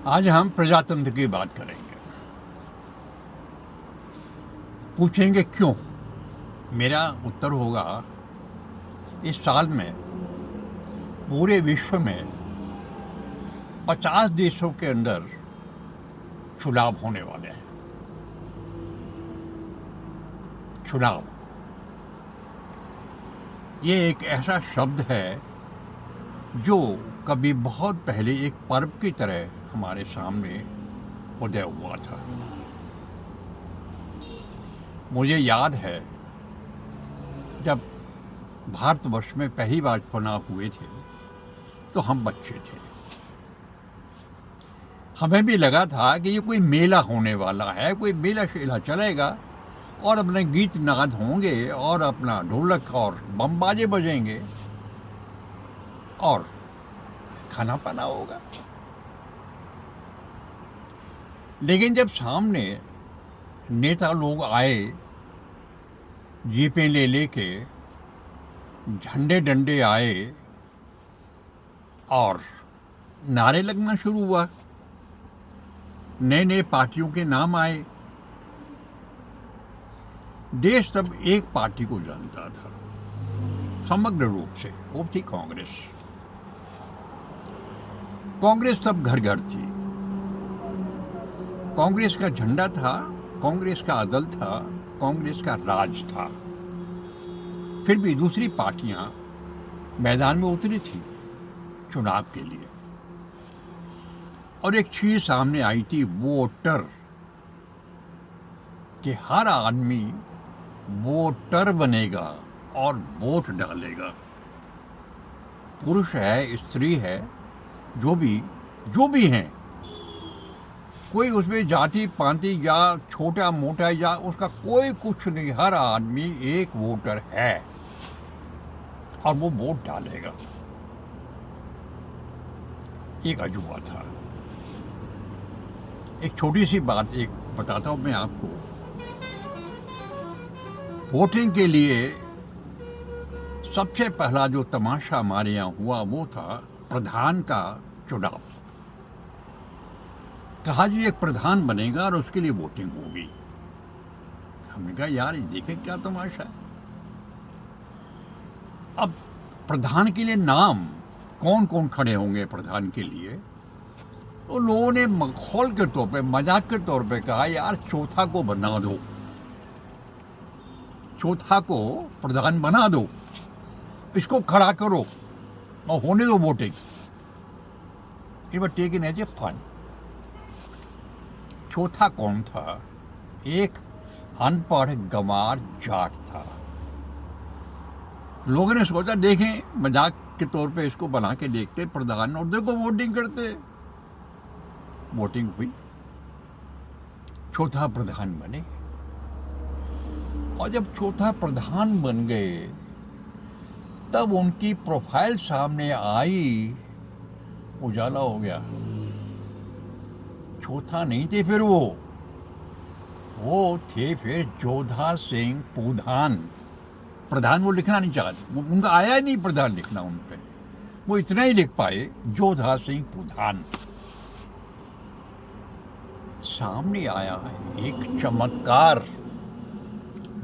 आज हम प्रजातंत्र की बात करेंगे। पूछेंगे क्यों? मेरा उत्तर होगा, इस साल में पूरे विश्व में 50 देशों के अंदर चुनाव होने वाले हैं। चुनाव ये एक ऐसा शब्द है जो कभी बहुत पहले एक पर्व की तरह हमारे सामने उदय हुआ था। मुझे याद है जब भारतवर्ष में पहली बार चुनाव हुए थे तो हम बच्चे थे। हमें भी लगा था कि ये कोई मेला होने वाला है, कोई मेला शेला चलेगा और अपने गीत नाद होंगे और अपना ढोलक और बम बाजे बजेंगे और खाना पाना होगा। लेकिन जब सामने नेता लोग आए, जीपें ले लेके, झंडे डंडे आए और नारे लगना शुरू हुआ, नए नए पार्टियों के नाम आए। देश तब एक पार्टी को जानता था समग्र रूप से, वो थी कांग्रेस। कांग्रेस तब घर घर थी। कांग्रेस का झंडा था, कांग्रेस का दल था, कांग्रेस का राज था। फिर भी दूसरी पार्टियां मैदान में उतरी थी चुनाव के लिए, और एक चीज सामने आई थी, वोटर, कि हर आदमी वोटर बनेगा और वोट डालेगा। पुरुष है, स्त्री है, जो भी हैं, कोई उसमें जाति पाति या छोटा मोटा या उसका कोई कुछ नहीं, हर आदमी एक वोटर है और वो वोट डालेगा। एक अजूबा था। एक छोटी सी बात एक बताता हूं मैं आपको। वोटिंग के लिए सबसे पहला जो तमाशा हमारे यहाँ हुआ वो था प्रधान का चुनाव। कहा जी एक प्रधान बनेगा और उसके लिए वोटिंग होगी। हमने कहा यार ये देखे क्या तमाशा है। अब प्रधान के लिए नाम कौन कौन खड़े होंगे प्रधान के लिए, तो लोगों ने मखौल के तौर पे, मजाक के तौर पे कहा यार चौथा को बना दो, चौथा को प्रधान बना दो, इसको खड़ा करो और होने दो वोटिंग। ये were taken as a fun. चौथा कौन था? एक अनपढ़ गंवार जाट था। लोगों ने सोचा देखें, मजाक के तौर पे इसको बना के देखते प्रधान, और देखो वोटिंग करते। वोटिंग हुई, चौथा प्रधान बने, और जब चौथा प्रधान बन गए तब उनकी प्रोफाइल सामने आई, उजाला हो गया। चौथा नहीं थे फिर वो थे फिर जोधा सिंह पूधान। प्रधान वो लिखना नहीं चाहते, उनका आया नहीं प्रधान लिखना उन पे, वो इतना ही लिख पाए जोधा सिंह पूधान। सामने आया एक चमत्कार।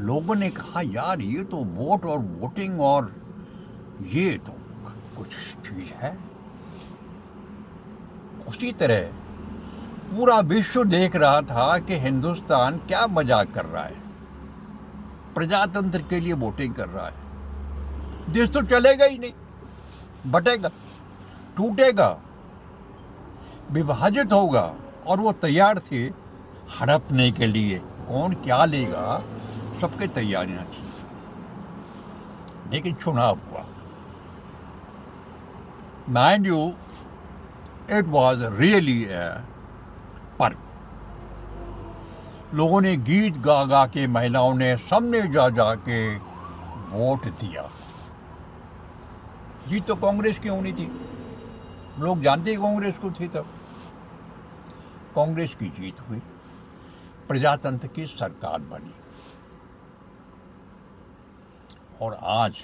लोगों ने कहा यार ये तो वोट और वोटिंग और ये तो कुछ चीज है। उसी तरह पूरा विश्व देख रहा था कि हिंदुस्तान क्या मजाक कर रहा है, प्रजातंत्र के लिए वोटिंग कर रहा है। देश तो चलेगा ही नहीं, बटेगा, टूटेगा, विभाजित होगा, और वो तैयार थे हड़पने के लिए। कौन क्या लेगा, सबके तैयारियां थी। लेकिन चुनाव हुआ। Mind you, it was really a पर्व। लोगों ने गीत गा गा के, महिलाओं ने, सबने जा जा के वोट दिया। जीत तो कांग्रेस की होनी थी, लोग जानते ही कांग्रेस को थी। तब कांग्रेस की जीत हुई, प्रजातंत्र की सरकार बनी, और आज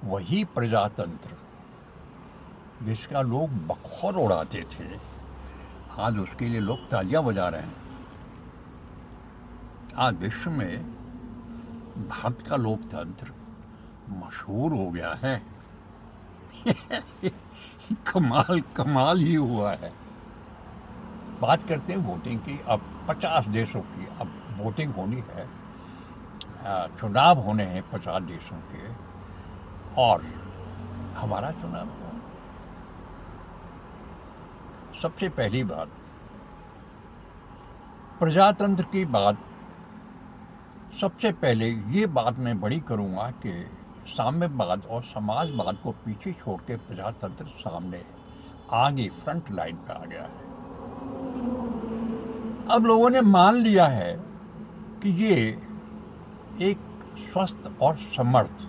वही प्रजातंत्र जिसका लोग बखौर उड़ाते थे, आज उसके लिए लोग तालियां बजा रहे हैं। आज विश्व में भारत का लोकतंत्र मशहूर हो गया है। कमाल कमाल ही हुआ है। बात करते हैं वोटिंग की। अब 50 देशों की अब वोटिंग होनी है, चुनाव होने हैं 50 देशों के, और हमारा चुनाव हो। सबसे पहली बात, प्रजातंत्र की बात सबसे पहले ये बात मैं बड़ी करूँगा कि साम्यवाद और समाजवाद को पीछे छोड़ के प्रजातंत्र सामने आगे फ्रंट लाइन पे आ गया है। अब लोगों ने मान लिया है कि ये एक स्वस्थ और समर्थ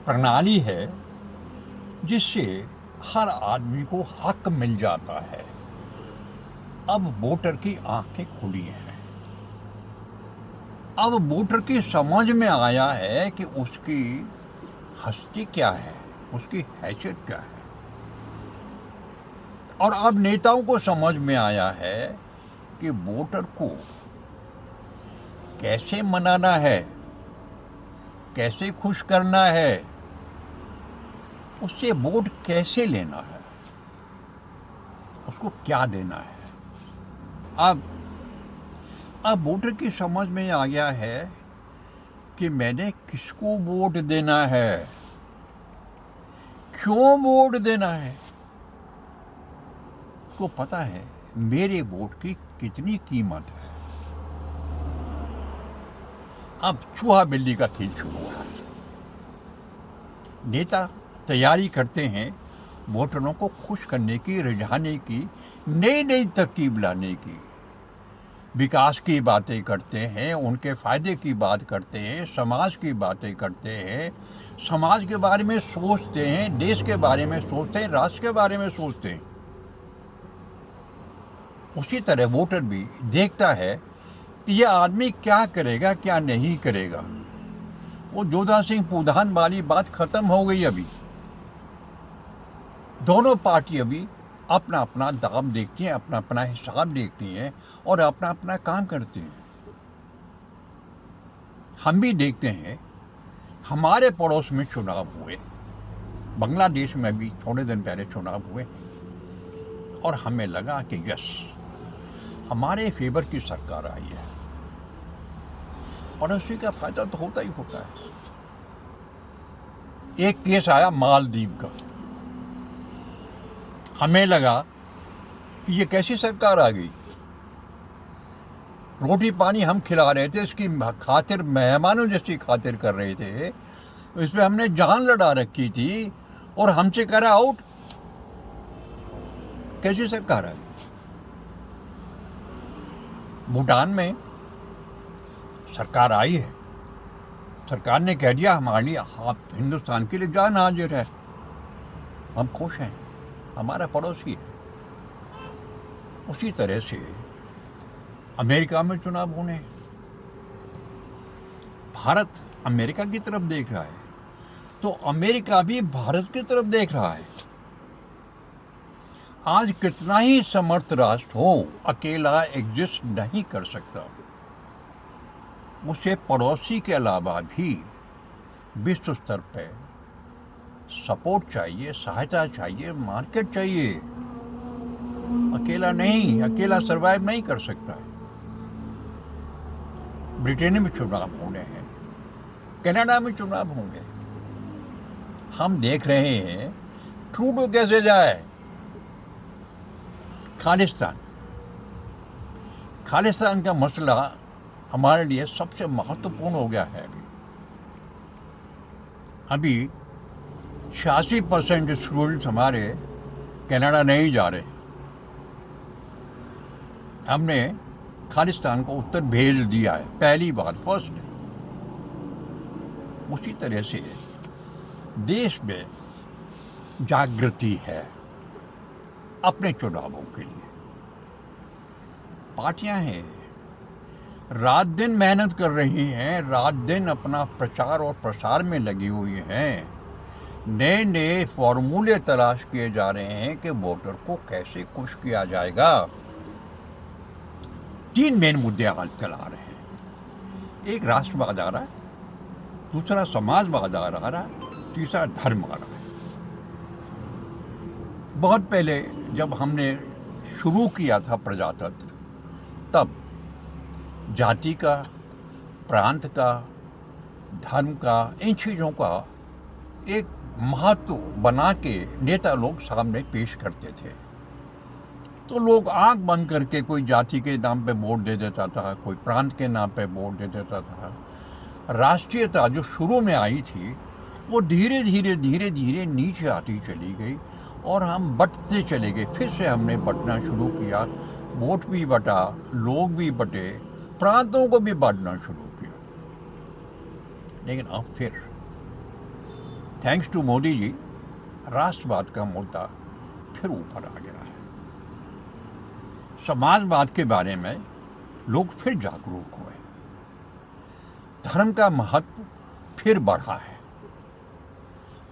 प्रणाली है जिससे हर आदमी को हक मिल जाता है। अब वोटर की आंखें खुली हैं। अब वोटर की समझ में आया है कि उसकी हस्ती क्या है, उसकी हैसियत क्या है। और अब नेताओं को समझ में आया है कि वोटर को कैसे मनाना है, कैसे खुश करना है, उससे वोट कैसे लेना है, उसको क्या देना है। अब वोटर की समझ में आ गया है कि मैंने किसको वोट देना है, क्यों वोट देना है। उसको पता है मेरे वोट की कितनी कीमत है। अब चूहा बिल्ली का खेल शुरू हुआ। नेता तैयारी करते हैं वोटरों को खुश करने की, रिझाने की, नई नई तरकीब लाने की। विकास की बातें करते हैं, उनके फायदे की बात करते हैं, समाज की बातें करते हैं, समाज के बारे में सोचते हैं, देश के बारे में सोचते हैं, राष्ट्र के बारे में सोचते हैं। उसी तरह वोटर भी देखता है कि यह आदमी क्या करेगा, क्या नहीं करेगा। वो जोधा सिंह पूधान वाली बात खत्म हो गई। अभी दोनों पार्टी अभी अपना अपना दाम देखती हैं, अपना अपना हिसाब देखती हैं और अपना अपना काम करती हैं। हम भी देखते हैं, हमारे पड़ोस में चुनाव हुए, बांग्लादेश में भी थोड़े दिन पहले चुनाव हुए, और हमें लगा कि यस, हमारे फेवर की सरकार आई है। पड़ोसी का फायदा तो होता ही होता है। एक केस आया मालदीव का, हमें लगा कि ये कैसी सरकार आ गई। रोटी पानी हम खिला रहे थे, इसकी खातिर मेहमानों जैसी खातिर कर रहे थे, इसमें हमने जान लड़ा रखी थी और हमसे करा आउट। कैसी सरकार आ गई। भूटान में सरकार आई है, सरकार ने कह दिया हमारे लिए, आप हिंदुस्तान के लिए जान हाजिर है, हम खुश हैं, हमारा पड़ोसी है। उसी तरह से अमेरिका में चुनाव होने, भारत अमेरिका की तरफ देख रहा है तो अमेरिका भी भारत की तरफ देख रहा है। आज कितना ही समर्थ राष्ट्र हो, अकेला एग्जिस्ट नहीं कर सकता। उसे पड़ोसी के अलावा भी विश्व स्तर पर सपोर्ट चाहिए, सहायता चाहिए, मार्केट चाहिए। अकेला नहीं, अकेला सरवाइव नहीं कर सकता है। ब्रिटेन में चुनाव होने हैं, कनाडा में चुनाव होंगे। हम देख रहे हैं ट्रूडो कैसे जाए। खालिस्तान का मसला हमारे लिए सबसे महत्वपूर्ण हो गया है। अभी 86% स्टूडेंट्स हमारे कनाडा नहीं जा रहे। हमने खालिस्तान को उत्तर भेज दिया है, पहली बार, फर्स्ट डे। उसी तरह से देश में जागृति है अपने चुनावों के लिए। पार्टियां हैं, रात दिन मेहनत कर रही हैं, रात दिन अपना प्रचार और प्रसार में लगी हुई हैं, नए नए फॉर्मूले तलाश किए जा रहे हैं कि वोटर को कैसे खुश किया जाएगा। 3 मेन मुद्दे आजकल आ रहे हैं। एक राष्ट्रवाद आ रहा है, दूसरा समाजवाद आ रहा है, तीसरा धर्म आ रहा है। बहुत पहले जब हमने शुरू किया था प्रजातंत्र, तब जाति का, प्रांत का, धर्म का, इन चीज़ों का एक महत्व बना के नेता लोग सामने पेश करते थे। तो लोग आंख बंद करके कोई जाति के नाम पे वोट दे देता था, कोई प्रांत के नाम पे वोट दे देता था। राष्ट्रीयता जो शुरू में आई थी वो धीरे धीरे नीचे आती चली गई और हम बंटते चले गए। फिर से हमने बंटना शुरू किया, वोट भी बटा, लोग भी बटे, प्रांतों को भी बांटना शुरू किया। लेकिन अब फिर थैंक्स टू मोदी जी राष्ट्रवाद का मुद्दा फिर ऊपर आ गया है। समाजवाद के बारे में लोग फिर जागरूक हुए, धर्म का महत्व फिर बढ़ा है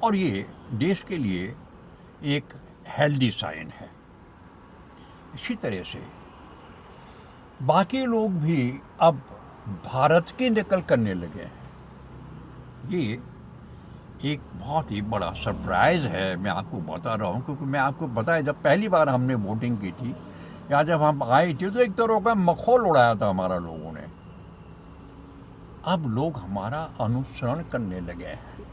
और ये देश के लिए एक हेल्दी साइन है। इसी तरह से बाकी लोग भी अब भारत की नकल करने लगे हैं। ये एक बहुत ही बड़ा सरप्राइज़ है, मैं आपको बता रहा हूँ, क्योंकि मैं आपको पता है जब पहली बार हमने वोटिंग की थी या जब हम आए थे तो एक तरह का मखौल उड़ाया था हमारा लोगों ने। अब लोग हमारा अनुसरण करने लगे हैं।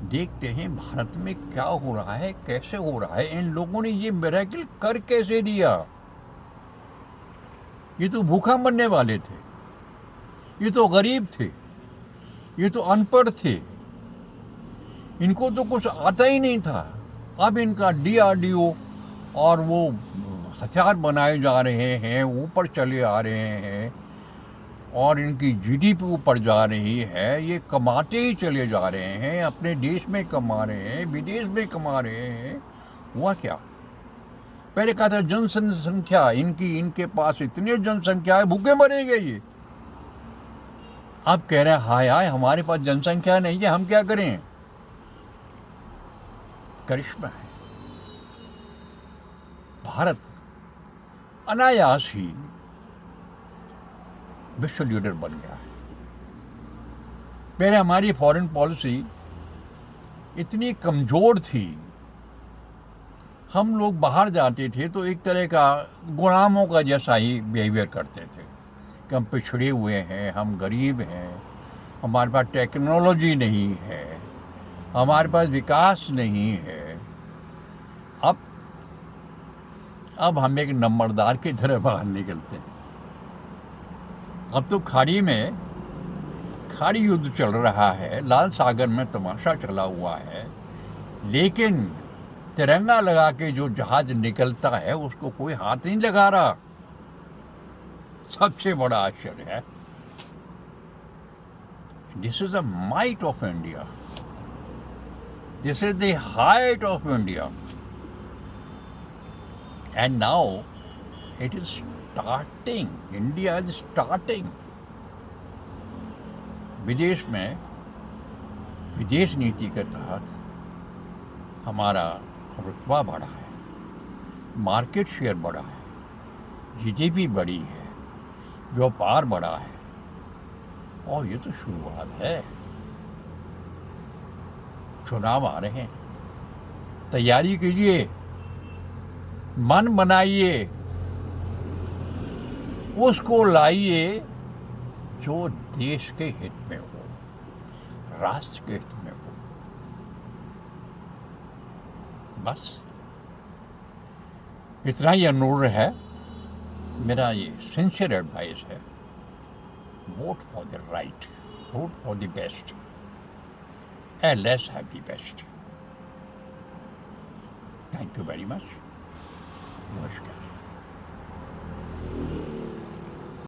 देखते हैं भारत में क्या हो रहा है, कैसे हो रहा है, इन लोगों ने ये मिरेकल कर कैसे दिया। ये तो भूखा मरने वाले थे, ये तो गरीब थे, ये तो अनपढ़ थे, इनको तो कुछ आता ही नहीं था। अब इनका DRDO और वो हथियार बनाए जा रहे हैं, ऊपर चले आ रहे हैं और इनकी GDP ऊपर जा रही है। ये कमाते ही चले जा रहे हैं, अपने देश में कमा रहे हैं, विदेश में कमा रहे हैं। हुआ क्या? पहले कहा था जनसंख्या इनके पास इतनी जनसंख्या है, भूखे मरेंगे ये। अब कह रहे हैं हाय हाय हमारे पास जनसंख्या नहीं है, हम क्या करें। करिश्मा है। भारत अनायास ही विश्व लीडर बन गया है। पहले हमारी फॉरेन पॉलिसी इतनी कमजोर थी, हम लोग बाहर जाते थे तो एक तरह का गुलामों का जैसा ही बिहेवियर करते थे कि हम पिछड़े हुए हैं, हम गरीब हैं, हमारे पास टेक्नोलॉजी नहीं है, हमारे पास विकास नहीं है। अब हम एक नंबरदार की तरह बाहर निकलते हैं। अब तो खाड़ी युद्ध चल रहा है, लाल सागर में तमाशा चला हुआ है, लेकिन तिरंगा लगा के जो जहाज निकलता है उसको कोई हाथ नहीं लगा रहा। सबसे बड़ा आश्चर्य है। This is the might of India, this is the height of India, and now it is starting, India is starting. विदेश में विदेश नीति के तहत हमारा रुतबा बढ़ा है, मार्केट शेयर बढ़ा है, GDP बढ़ी है, व्यापार बढ़ा है, और ये तो शुरुआत है। चुनाव आ रहे हैं, तैयारी कीजिए, मन बनाइए, उसको लाइए जो देश के हित में हो, राष्ट्र के हित में हो। बस इतना ही अनुरोध है, मेरा ये सिंसियर एडवाइस है, vote for the right, vote for the best, and let's have the best. Thank you very much. नमस्कार।